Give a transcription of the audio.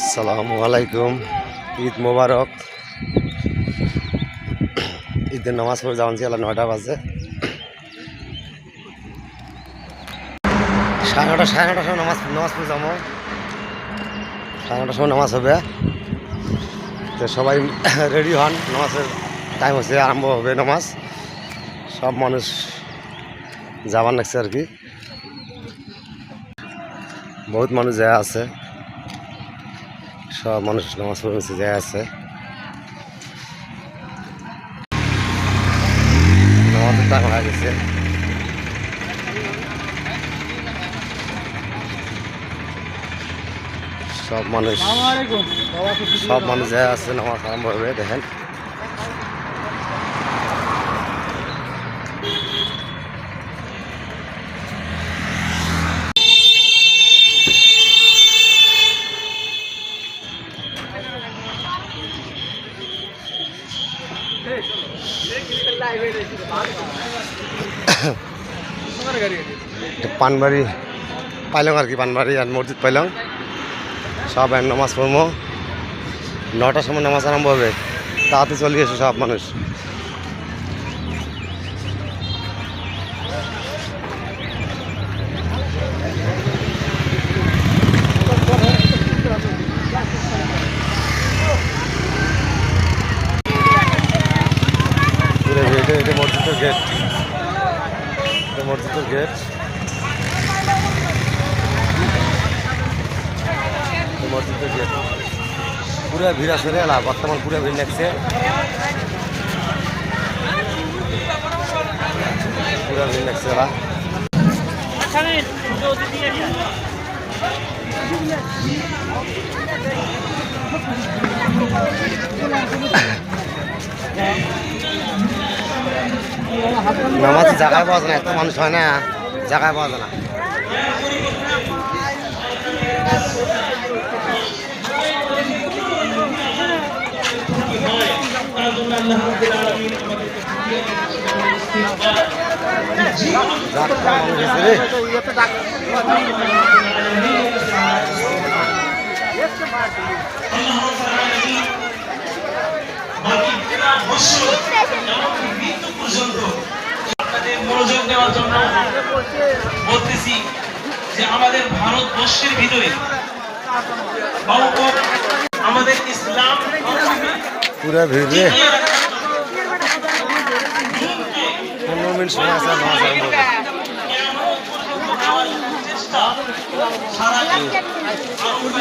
আসসালামু আলাইকুম। ঈদ মোবারক। ঈদের নামাজ পড়ে যাওয়ান ছিল 9টা বাজে, 9:30 সময় নামাজ পড়ে যাবো। 9:30 সময় নামাজ হবে, তো সবাই রেডি হন। নামাজের টাইম হচ্ছে, আরম্ভ হবে নামাজ। সব মানুষ যাবার লাগছে আর কি, বহুত মানুষ যায় আছে, সব মানুষ নামাজ পড়ে যায় আছে। নামাজের টাইম হয়ে গেছে। সব মানুষ যায় আছে, নামাজ আরম্ভ হবে। দেখেন পানবাড়ি পাইলং আর কি, পানবাড়ি আর মসজিদ পাইলং। সব নামাজ পড়বো, 9টার সময় নামাজ আরম্ভ হবে। তাড়াতাড়ি চলে এসে সব মানুষ। এটা মসজিদের গেট, এটা মসজিদের গেট, মসজিদের গেট। পুরা ভিড় আছে রে, বর্তমান পুরা ভিড় লাগছে, পুরা ভিড় লাগছে। নামাজ জায়গায় পাওয়া যায় না, এত মানুষ হয় না, জায়গায় পাওয়া যায় না। আপনাদের মনোযোগ দেওয়ার জন্য বলতেছি যে আমাদের ভারতবর্ষের ভিতরে আমাদের ইসলাম পুরা ভিড়ে 15 মিনিট সময় আছে নামাজ আরম্ভ হবে।